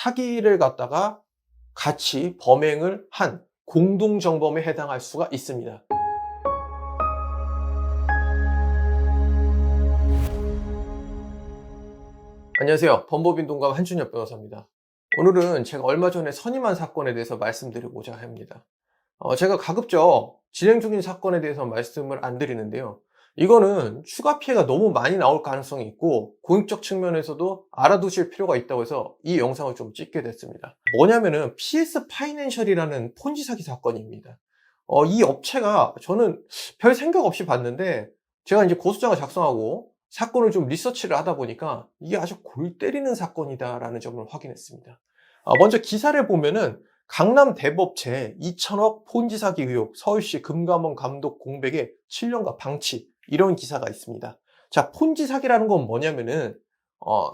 사기를 갖다가 같이 범행을 한 공동정범에 해당할 수가 있습니다. 안녕하세요. 범법인 동감 한준엽 변호사입니다. 오늘은 제가 얼마 전에 선임한 사건에 대해서 말씀드리고자 합니다. 제가 가급적 진행 중인 사건에 대해서 말씀을 안 드리는데요. 이거는 추가 피해가 너무 많이 나올 가능성이 있고 공익적 측면에서도 알아두실 필요가 있다고 해서 이 영상을 좀 찍게 됐습니다. 뭐냐면은 PS 파이낸셜이라는 폰지 사기 사건입니다. 이 업체가 저는 별 생각 없이 봤는데 제가 이제 고소장을 작성하고 사건을 좀 리서치를 하다 보니까 이게 아주 골 때리는 사건이다라는 점을 확인했습니다. 먼저 기사를 보면은 강남 대법체 2천억 폰지 사기 의혹 서울시 금감원 감독 공백에 7년간 방치, 이런 기사가 있습니다. 자, 폰지 사기라는 건 뭐냐면은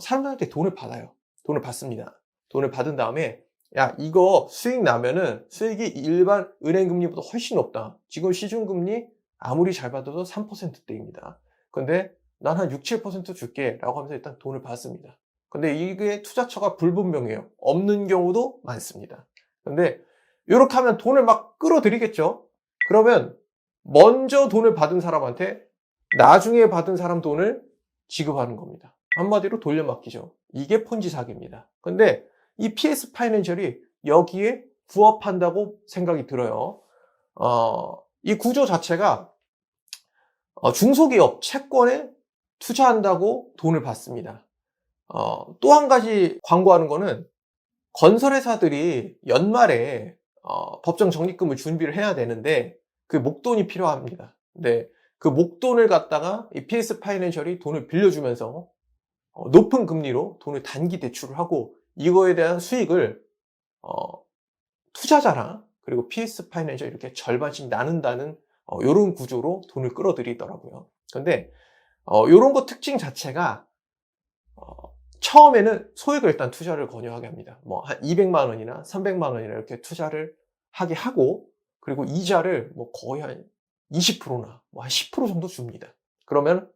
사람들한테 돈을 받아요. 돈을 받습니다. 돈을 받은 다음에 야, 이거 수익 나면은 수익이 일반 은행 금리보다 훨씬 높다. 지금 시중금리 아무리 잘 받아도 3%대입니다. 근데 난 한 6, 7% 줄게 라고 하면서 일단 돈을 받습니다. 근데 이게 투자처가 불분명해요. 없는 경우도 많습니다. 근데 이렇게 하면 돈을 막 끌어들이겠죠. 그러면 먼저 돈을 받은 사람한테 나중에 받은 사람 돈을 지급하는 겁니다. 한마디로 돌려막기죠. 이게 폰지 사기입니다. 근데 이 PS 파이낸셜이 여기에 부합한다고 생각이 들어요. 이 구조 자체가 중소기업 채권에 투자한다고 돈을 받습니다. 또 한 가지 광고하는 거는 건설회사들이 연말에 법정 적립금을 준비를 해야 되는데 그 목돈이 필요합니다. 근데 그 목돈을 갖다가 이 PS 파이낸셜이 돈을 빌려주면서 높은 금리로 돈을 단기 대출을 하고 이거에 대한 수익을 투자자랑 그리고 PS 파이낸셜 이렇게 절반씩 나눈다는 이런 구조로 돈을 끌어들이더라고요. 근데 이런 거 특징 자체가 처음에는 소액을 일단 투자를 권유하게 합니다. 뭐 한 200만 원이나 300만 원이나 이렇게 투자를 하게 하고 그리고 이자를 뭐 거의 한 20%나 뭐 한 10% 정도 줍니다. 그러면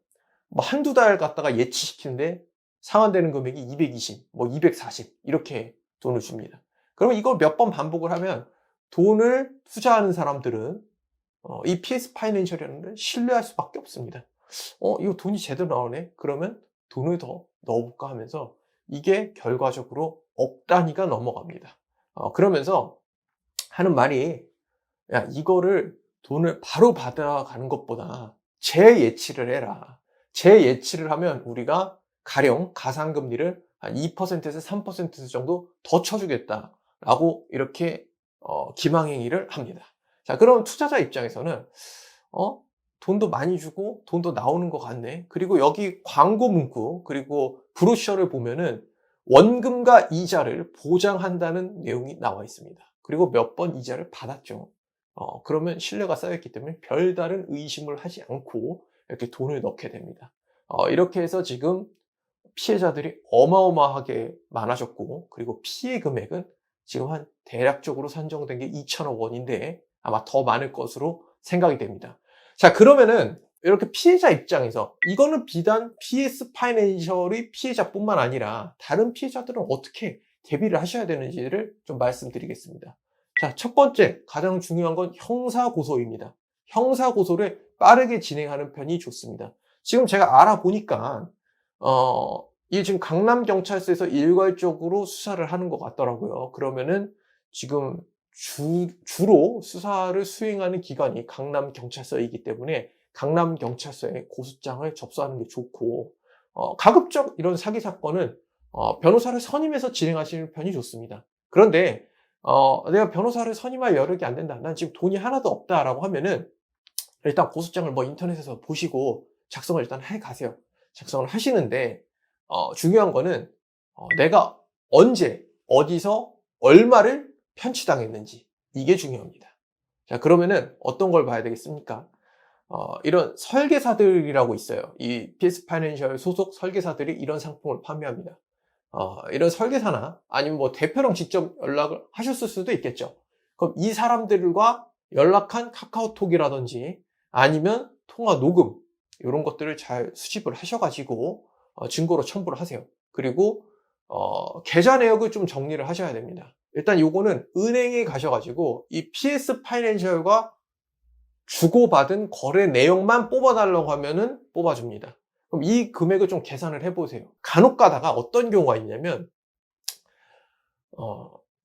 뭐 한두 달 갖다가 예치시키는데 상환되는 금액이 220, 뭐 240 이렇게 돈을 줍니다. 그러면 이걸 몇 번 반복을 하면 돈을 투자하는 사람들은 이 PS 파이낸셜이라는 걸 신뢰할 수밖에 없습니다. 이거 돈이 제대로 나오네? 그러면 돈을 더 넣어볼까 하면서 이게 결과적으로 억 단위가 넘어갑니다. 그러면서 하는 말이 야, 이거를 돈을 바로 받아가는 것보다 재예치를 해라. 재예치를 하면 우리가 가령 가상금리를 한 2%에서 3% 정도 더 쳐주겠다라고 이렇게 기망행위를 합니다. 자, 그럼 투자자 입장에서는 돈도 많이 주고 돈도 나오는 것 같네. 그리고 여기 광고 문구 그리고 브로셔를 보면은 원금과 이자를 보장한다는 내용이 나와 있습니다. 그리고 몇 번 이자를 받았죠. 그러면 신뢰가 쌓였기 때문에 별다른 의심을 하지 않고 이렇게 돈을 넣게 됩니다. 이렇게 해서 지금 피해자들이 어마어마하게 많아졌고 그리고 피해 금액은 지금 한 대략적으로 산정된 게 2천억 원인데 아마 더 많을 것으로 생각이 됩니다. 자, 그러면은 이렇게 피해자 입장에서 이거는 비단 PS 파이낸셜의 피해자뿐만 아니라 다른 피해자들은 어떻게 대비를 하셔야 되는지를 좀 말씀드리겠습니다. 자, 첫 번째 가장 중요한 건 형사고소입니다. 형사고소를 빠르게 진행하는 편이 좋습니다. 지금 제가 알아보니까 이게 지금 강남경찰서에서 일괄적으로 수사를 하는 것 같더라고요. 그러면은 지금 주로 수사를 수행하는 기관이 강남경찰서이기 때문에 강남경찰서에 고소장을 접수하는 게 좋고 가급적 이런 사기 사건은 변호사를 선임해서 진행하시는 편이 좋습니다. 그런데 내가 변호사를 선임할 여력이 안 된다. 난 지금 돈이 하나도 없다라고 하면은 일단 고소장을 뭐 인터넷에서 보시고 작성을 일단 해 가세요. 작성을 하시는데 중요한 거는 내가 언제 어디서 얼마를 편취당했는지 이게 중요합니다. 자, 그러면은 어떤 걸 봐야 되겠습니까? 이런 설계사들이라고 있어요. 이 PS 파이낸셜 소속 설계사들이 이런 상품을 판매합니다. 이런 설계사나 아니면 뭐 대표랑 직접 연락을 하셨을 수도 있겠죠. 그럼 이 사람들과 연락한 카카오톡이라든지 아니면 통화 녹음 이런 것들을 잘 수집을 하셔가지고 증거로 첨부를 하세요. 그리고 계좌 내역을 좀 정리를 하셔야 됩니다. 일단 요거는 은행에 가셔가지고 이 PS 파이낸셜과 주고받은 거래 내역만 뽑아달라고 하면은 뽑아줍니다. 그럼 이 금액을 좀 계산을 해보세요. 간혹 가다가 어떤 경우가 있냐면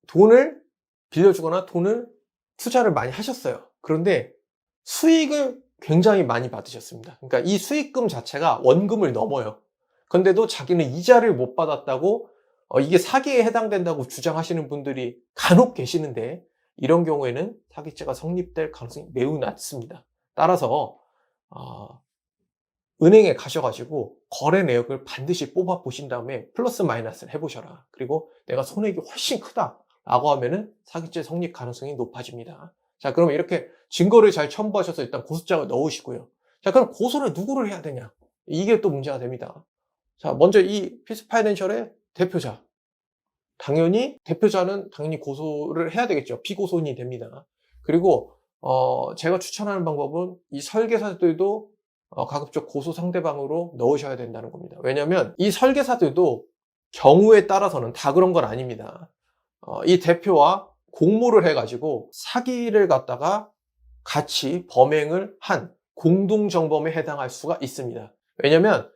돈을 빌려주거나 돈을 투자를 많이 하셨어요. 그런데 수익을 굉장히 많이 받으셨습니다. 그러니까 이 수익금 자체가 원금을 넘어요. 그런데도 자기는 이자를 못 받았다고 이게 사기에 해당된다고 주장하시는 분들이 간혹 계시는데, 이런 경우에는 사기죄가 성립될 가능성이 매우 낮습니다. 따라서 은행에 가셔가지고 거래 내역을 반드시 뽑아 보신 다음에 플러스 마이너스를 해보셔라. 그리고 내가 손해가 훨씬 크다 라고 하면은 사기죄 성립 가능성이 높아집니다. 자, 그럼 이렇게 증거를 잘 첨부하셔서 일단 고소장을 넣으시고요. 자, 그럼 고소를 누구를 해야 되냐? 이게 또 문제가 됩니다. 자, 먼저 이 피스 파이낸셜의 대표자. 당연히 대표자는 당연히 고소를 해야 되겠죠. 피고소인이 됩니다. 그리고 제가 추천하는 방법은 이 설계사들도 가급적 고소 상대방으로 넣으셔야 된다는 겁니다. 왜냐하면 이 설계사들도 경우에 따라서는 다 그런 건 아닙니다. 이 대표와 공모를 해가지고 사기를 갖다가 같이 범행을 한 공동정범에 해당할 수가 있습니다. 왜냐하면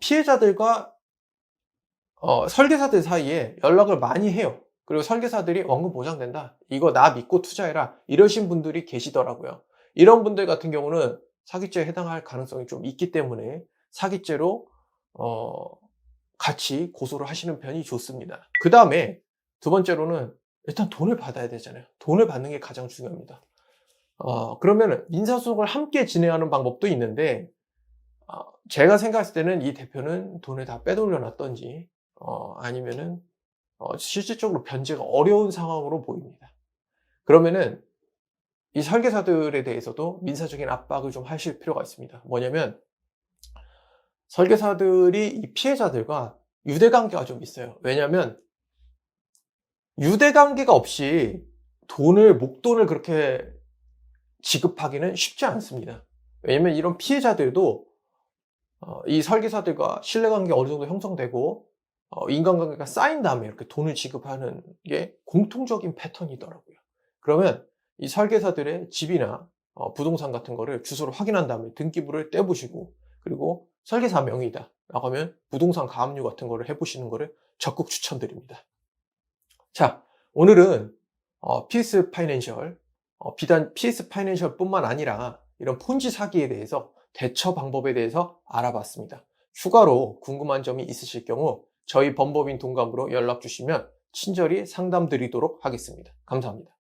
피해자들과 설계사들 사이에 연락을 많이 해요. 그리고 설계사들이 원금 보장된다, 이거 나 믿고 투자해라, 이러신 분들이 계시더라고요. 이런 분들 같은 경우는 사기죄에 해당할 가능성이 좀 있기 때문에 사기죄로 같이 고소를 하시는 편이 좋습니다. 그 다음에 두 번째로는 일단 돈을 받아야 되잖아요. 돈을 받는 게 가장 중요합니다. 그러면 민사소송을 함께 진행하는 방법도 있는데, 제가 생각했을 때는 이 대표는 돈을 다 빼돌려 놨던지 아니면은 실질적으로 변제가 어려운 상황으로 보입니다. 그러면은 이 설계사들에 대해서도 민사적인 압박을 좀 하실 필요가 있습니다. 뭐냐면 설계사들이 이 피해자들과 유대관계가 좀 있어요. 왜냐하면 유대관계가 없이 목돈을 그렇게 지급하기는 쉽지 않습니다. 왜냐하면 이런 피해자들도 이 설계사들과 신뢰관계가 어느 정도 형성되고 인간관계가 쌓인 다음에 이렇게 돈을 지급하는 게 공통적인 패턴이더라고요. 그러면 이 설계사들의 집이나 부동산 같은 거를 주소를 확인한 다음에 등기부를 떼보시고, 그리고 설계사 명의다 라고 하면 부동산 가압류 같은 거를 해보시는 거를 적극 추천드립니다. 자, 오늘은 PS 파이낸셜, 비단 PS 파이낸셜 뿐만 아니라 이런 폰지 사기에 대해서 대처 방법에 대해서 알아봤습니다. 추가로 궁금한 점이 있으실 경우 저희 범법인 동감으로 연락 주시면 친절히 상담 드리도록 하겠습니다. 감사합니다.